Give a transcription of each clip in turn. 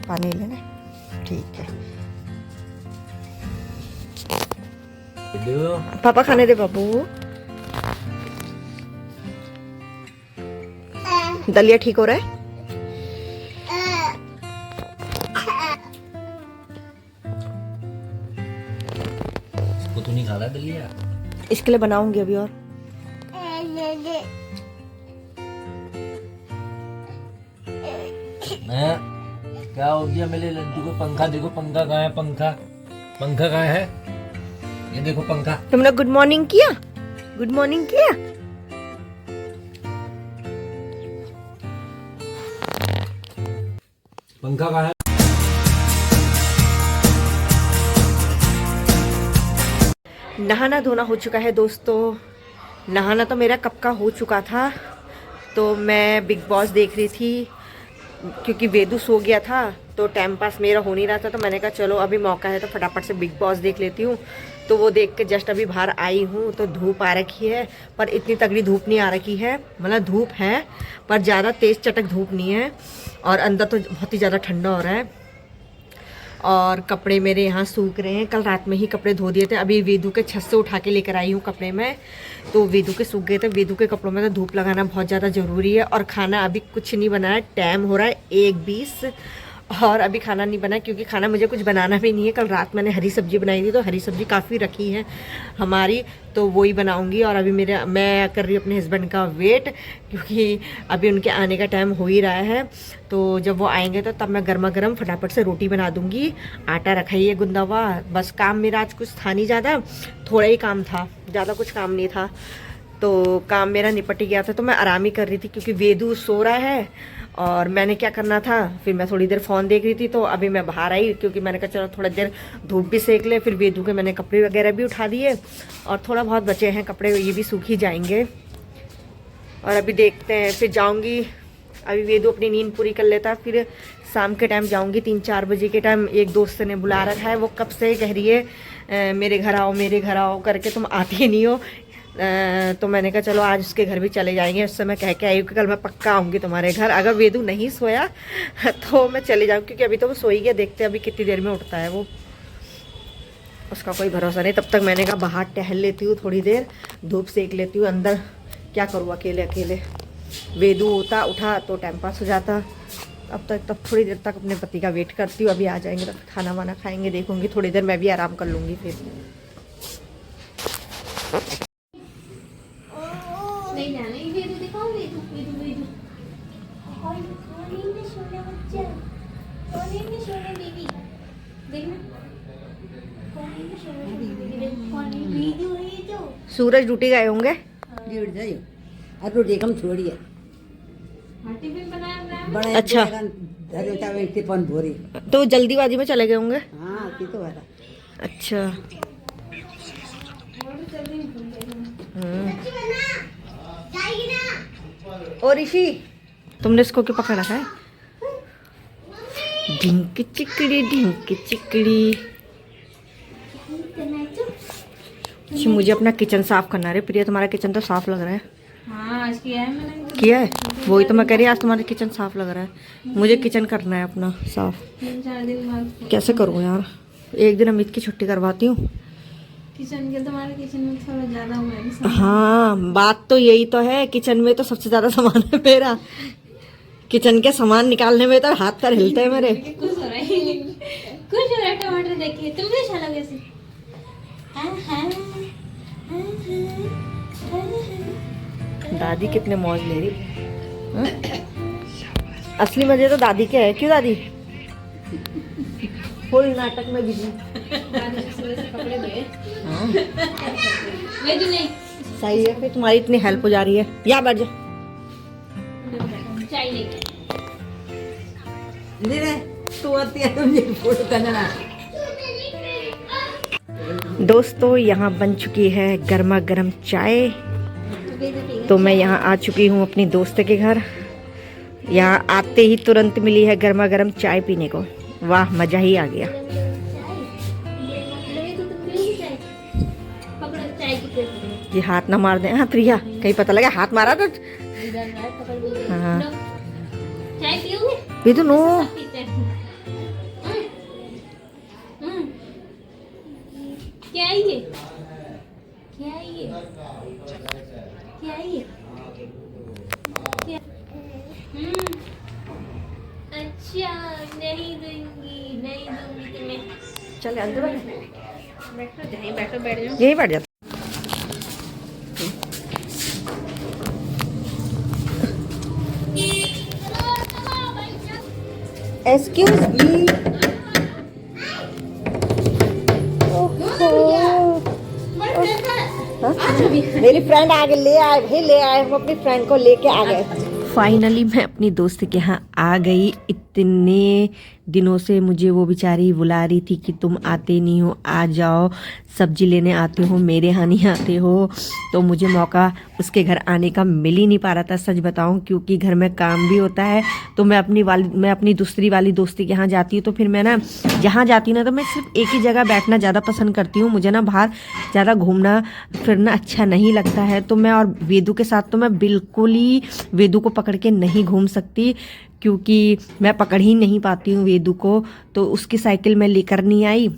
पानी लेने। ठीक है पापा खाने दे बाबू। दलिया ठीक हो रहा है? इसको तो नहीं खा रहा दलिया। इसके लिए बनाऊंगी अभी। और मैं क्या हो गया मेरे लड्डू को? पंखा देखो, पंखा कहाँ है? पंखा पंखा कहाँ है? ये देखो पंखा। तुमने गुड मॉर्निंग किया? गुड मॉर्निंग किया? पंखा कहाँ है? नहाना धोना हो चुका है दोस्तों। नहाना तो मेरा कब का हो चुका था। तो मैं बिग बॉस देख रही थी क्योंकि वेदू सो गया था तो टाइम पास मेरा हो नहीं रहा था। तो मैंने कहा चलो अभी मौका है तो फटाफट से बिग बॉस देख लेती हूँ। तो वो देख के जस्ट अभी बाहर आई हूँ तो धूप आ रखी है, पर इतनी तगड़ी धूप नहीं आ रखी है। मतलब धूप है पर ज़्यादा तेज़ चटक धूप नहीं है, और अंदर तो बहुत ही ज़्यादा ठंडा हो रहा है। और कपड़े मेरे यहाँ सूख रहे हैं। कल रात में ही कपड़े धो दिए थे। अभी वेदू के छत से उठा के लेकर आई हूँ कपड़े में, तो वेदू के सूख गए थे। वेदू के कपड़ों में तो धूप लगाना बहुत ज़्यादा ज़रूरी है। और खाना अभी कुछ नहीं बनाया, टाइम हो रहा है 1:20 और अभी खाना नहीं बना क्योंकि खाना मुझे कुछ बनाना भी नहीं है। कल रात मैंने हरी सब्जी बनाई थी तो हरी सब्जी काफ़ी रखी है हमारी, तो वही बनाऊंगी। और अभी मैं कर रही हूँ अपने हस्बैंड का वेट क्योंकि अभी उनके आने का टाइम हो ही रहा है। तो जब वो आएंगे तो तब मैं गर्मा गर्म फटाफट से रोटी बना दूंगी। आटा रखा ही है गुंदा हुआ। बस काम मेरा आज कुछ था नहीं ज़्यादा, थोड़ा ही काम था, ज़्यादा कुछ काम नहीं था। तो काम मेरा निपट ही गया था तो मैं आराम ही कर रही थी क्योंकि वेदू सो रहा है और मैंने क्या करना था। फिर मैं थोड़ी देर फ़ोन देख रही थी तो अभी मैं बाहर आई क्योंकि मैंने कहा चलो थोड़ा देर धूप भी सेक ले। फिर वेदू के मैंने कपड़े वगैरह भी उठा दिए और थोड़ा बहुत बचे हैं कपड़े, ये भी सूख ही जाएंगे। और अभी देखते हैं फिर जाऊँगी। अभी वेदू अपनी नींद पूरी कर लेता, फिर शाम के टाइम जाऊँगी 3-4 बजे के टाइम। एक दोस्त ने बुला रखा है, वो कब से कह रही है मेरे घर आओ मेरे घर आओ करके, तुम आती ही नहीं हो। तो मैंने कहा चलो आज उसके घर भी चले जाएंगे। उससे मैं कह के आई हूँ कि कल मैं पक्का आऊँगी तुम्हारे घर। अगर वेदू नहीं सोया तो मैं चले जाऊँ क्योंकि अभी तो वो सो ही गया। देखते हैं अभी कितनी देर में उठता है वो, उसका कोई भरोसा नहीं। तब तक मैंने कहा बाहर टहल लेती हूँ थोड़ी देर, धूप सेक लेती हूँ। अंदर क्या करूँ अकेले अकेले। वेदू होता उठा तो टाइम पास हो जाता। तब थोड़ी देर तक अपने पति का वेट करती हूँ। अभी आ जाएंगे तो खाना वाना खाएंगे, देखूँगी थोड़ी देर मैं भी आराम कर लूँगी फिर। नहीं जाना ये तो दिखाओ वेदू बेबी देखना सूरज ड्यूटी गए होंगे। रोटी कम छोड़ी है। टिफिन बनाया बड़ा अच्छा। भोरी। तो जल्दीबाजी में चले गए होंगे। हाँ की तो वाला। अच्छा। और ऋषि तुमने इसको क्यों पकड़ रखा है? ढिंक चिकड़ी। अच्छा, मुझे अपना किचन साफ करना है। प्रिया तुम्हारा किचन तो साफ लग रहा है। हाँ आज किया है मैंने। किया है? वही तो मैं कह रही आज तुम्हारा किचन साफ लग रहा है। मुझे किचन करना है अपना साफ। 3-4 दिन बाद कैसे करूँ यार? एक दिन अमित की छुट्टी करवाती हूँ। किचन के तुम्हारे किचन में थोड़ा ज्यादा हुआ है। हाँ बात तो यही तो है, किचन में तो सबसे ज्यादा सामान है मेरा। किचन के सामान निकालने में तो हाथ पैर हिलते हैं मेरे। खुश हो रहा है टमाटर देखिए। तुम भी अच्छा लगे से। दादी कितने मौज ले रही। हाँ? असली मजे तो दादी के है। क्यों दादी? फुल नाटक में बिजी। कपड़े धोए। हाँ वेदू नहीं सही है, फिर तुम्हारी इतनी हेल्प हो जा रही है। या बैठ जाओ। चाय लेके तू आती है मुझे फोटो करना। दोस्तों यहाँ बन चुकी है गर्मा गर्म चाय। तो मैं यहाँ आ चुकी हूँ अपनी दोस्त के घर। यहाँ आते ही तुरंत मिली है गर्मा गर्म चाय पीने को। वाह मजा ही आ गया। ये हाथ ना मार दे। हाँ प्रिया कहीं पता लगा हाथ मारा तो। हाँ चाय पियोगे? ये तो नो। नहीं दूंगी तुम्हें। चल अंदर बैठ, बैठो जहीं बैठो, बैठ जाओ। यहीं बैठ जा। Excuse me. मेरी फ्रेंड आगे ले आए भाई, ले आए, हम अपनी फ्रेंड को लेके आ गए। फाइनली मैं अपनी दोस्त के यहाँ आ गई। इतने दिनों से मुझे वो बेचारी बुला रही थी कि तुम आते नहीं हो, आ जाओ, सब्जी लेने आते हो, मेरे यहाँ नहीं आते हो। तो मुझे मौका उसके घर आने का मिल ही नहीं पा रहा था, सच बताऊं, क्योंकि घर में काम भी होता है। तो मैं अपनी दूसरी वाली दोस्ती के यहाँ जाती हूँ, तो फिर मैं ना जहाँ जाती हूँ ना, तो मैं सिर्फ एक ही जगह बैठना ज़्यादा पसंद करती हूँ। मुझे ना बाहर ज़्यादा घूमना फिरना अच्छा नहीं लगता है। तो मैं और वेदू के साथ तो मैं बिल्कुल ही वेदू को पकड़ के नहीं घूम सकती, क्योंकि मैं पकड़ ही नहीं पाती हूँ वेदू को। तो उसकी साइकिल मैं लेकर नहीं आई,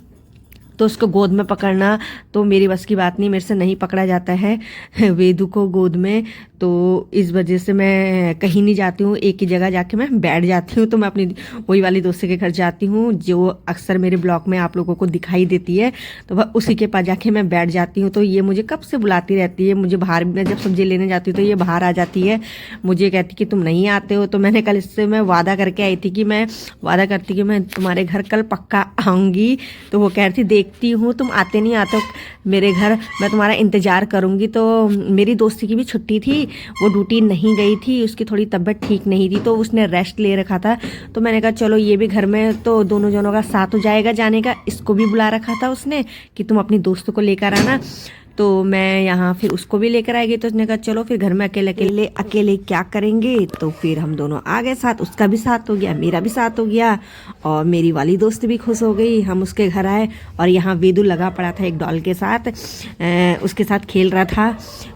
तो उसको गोद में पकड़ना तो मेरी बस की बात नहीं, मेरे से नहीं पकड़ा जाता है वेदू को गोद में। तो इस वजह से मैं कहीं नहीं जाती हूँ, एक ही जगह जाके मैं बैठ जाती हूँ। तो मैं अपनी वही वाली दोस्त के घर जाती हूँ जो अक्सर मेरे ब्लॉग में आप लोगों को दिखाई देती है, तो वह उसी के पास जाके मैं बैठ जाती हूँ। तो ये मुझे कब से बुलाती रहती है, मुझे बाहर, मैं जब सब्जी लेने जाती हूँ तो ये बाहर आ जाती है, मुझे कहती कि तुम नहीं आते हो। तो मैंने कल इससे मैं वादा करके आई थी कि मैं वादा करती कि मैं तुम्हारे घर कल पक्का आऊँगी। तो वो कह रही थी देखती हूँ तुम आते नहीं आते हो मेरे घर, मैं तुम्हारा इंतज़ार करूँगी। तो मेरी दोस्ती की भी छुट्टी थी, वो ड्यूटी नहीं गई थी, उसकी थोड़ी तबीयत ठीक नहीं थी, तो उसने रेस्ट ले रखा था। तो मैंने कहा चलो ये भी घर में, तो दोनों जनों का साथ हो जाएगा जाने का। इसको भी बुला रखा था उसने कि तुम अपनी दोस्तों को लेकर आना। तो मैं यहाँ फिर उसको भी लेकर आएगी। तो उसने कहा चलो फिर घर में अकेले क्या करेंगे। तो फिर हम दोनों आ गए साथ, उसका भी साथ हो गया, मेरा भी साथ हो गया, और मेरी वाली दोस्त भी खुश हो गई। हम उसके घर आए और यहाँ वेदू लगा पड़ा था एक डॉल के साथ, उसके साथ खेल रहा था।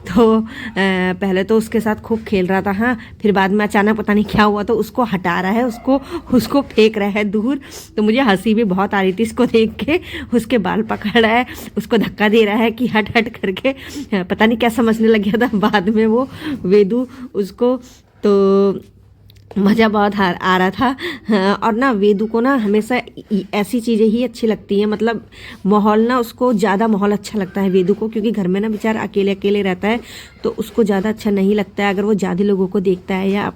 तो पहले तो उसके साथ खूब खेल रहा था, हाँ, फिर बाद में अचानक पता नहीं क्या हुआ तो उसको हटा रहा है, उसको फेंक रहा है दूर। तो मुझे हंसी भी बहुत आ रही थी इसको देख के। उसके बाल पकड़ रहा है, उसको धक्का दे रहा है कि हट हट करके, पता नहीं क्या समझने लग गया था बाद में वो वेदू उसको। तो मज़ा बहुत आ रहा था। हाँ, और ना वेदू को ना हमेशा ऐसी चीज़ें ही अच्छी लगती हैं, मतलब माहौल ना, उसको ज़्यादा माहौल अच्छा लगता है वेदू को, क्योंकि घर में ना बेचारा अकेले अकेले रहता है, तो उसको ज़्यादा अच्छा नहीं लगता है। अगर वो ज़्यादा लोगों को देखता है या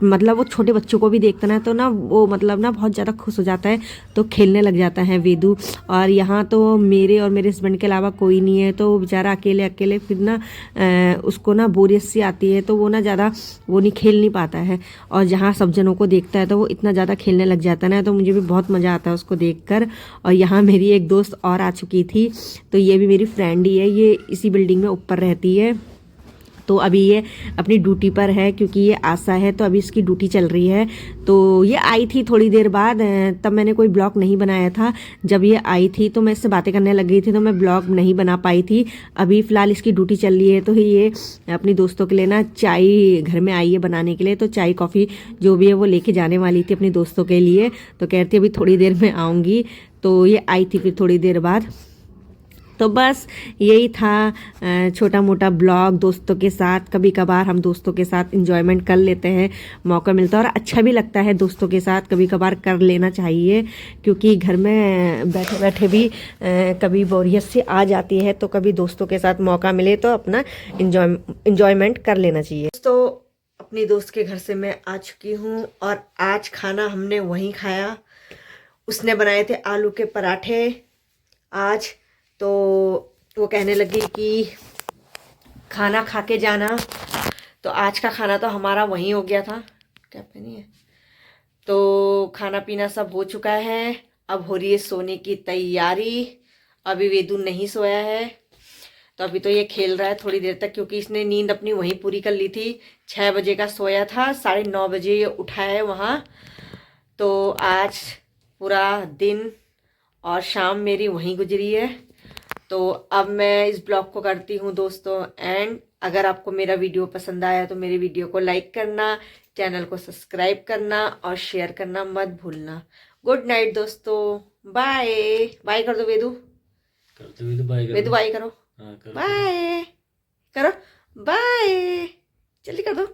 मतलब वो छोटे बच्चों को भी देखता ना, तो ना वो मतलब ना बहुत ज़्यादा खुश हो जाता है, तो खेलने लग जाता है वेदू। और यहाँ तो मेरे और मेरे हस्बैंड के अलावा कोई नहीं है, तो बेचारा अकेले अकेले फिर ना उसको ना बोरियत सी आती है, तो वो ना ज़्यादा वो नहीं खेल नहीं पाता है। और जहाँ सब जनों को देखता है तो वो इतना ज़्यादा खेलने लग जाता है ना, तो मुझे भी बहुत मज़ा आता है उसको देखकर। और यहाँ मेरी एक दोस्त और आ चुकी थी, तो ये भी मेरी फ्रेंड ही है, ये इसी बिल्डिंग में ऊपर रहती है। तो अभी ये अपनी ड्यूटी पर है, क्योंकि ये आशा है, तो अभी इसकी ड्यूटी चल रही है। तो ये आई थी थोड़ी देर बाद, तब मैंने कोई ब्लॉग नहीं बनाया था। जब ये आई थी तो मैं इससे बातें करने लग गई थी, तो मैं ब्लॉग नहीं बना पाई थी। अभी फ़िलहाल इसकी ड्यूटी चल रही है, तो ये अपनी दोस्तों के लिए ना चाय घर में आई है बनाने के लिए, तो चाय कॉफ़ी जो भी है वो लेके जाने वाली थी अपनी दोस्तों के लिए। तो कहती अभी थोड़ी देर में आऊँगी, तो ये आई थी फिर थोड़ी देर बाद। तो बस यही था छोटा मोटा ब्लॉग दोस्तों के साथ। कभी कभार हम दोस्तों के साथ इंजॉयमेंट कर लेते हैं, मौका मिलता है और अच्छा भी लगता है दोस्तों के साथ, कभी कभार कर लेना चाहिए, क्योंकि घर में बैठे बैठे भी कभी बोरियत से आ जाती है, तो कभी दोस्तों के साथ मौका मिले तो अपना इंजॉयमेंट कर लेना चाहिए। तो अपनी दोस्त के घर से मैं आ चुकी हूँ और आज खाना हमने वहीं खाया। उसने बनाए थे आलू के पराठे आज, तो वो कहने लगी कि खाना खा के जाना, तो आज का खाना तो हमारा वहीं हो गया था। क्या पहनी है, तो खाना पीना सब हो चुका है, अब हो रही है सोने की तैयारी। अभी वेदू नहीं सोया है, तो अभी तो ये खेल रहा है थोड़ी देर तक, क्योंकि इसने नींद अपनी वहीं पूरी कर ली थी। 6 बजे का सोया था, 9:30 बजे ये उठा है वहाँ। तो आज पूरा दिन और शाम मेरी वहीं गुजरी है। तो अब मैं इस ब्लॉग को करती हूँ दोस्तों एंड। अगर आपको मेरा वीडियो पसंद आया तो मेरे वीडियो को लाइक करना, चैनल को सब्सक्राइब करना और शेयर करना मत भूलना। गुड नाइट दोस्तों, बाय बाय कर दो वेदू, वेदू बाय करो, बाय करो, बाय जल्दी कर दो।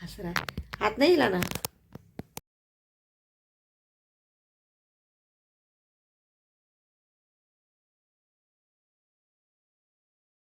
हंस रहा है, हाथ नहीं हिलाना।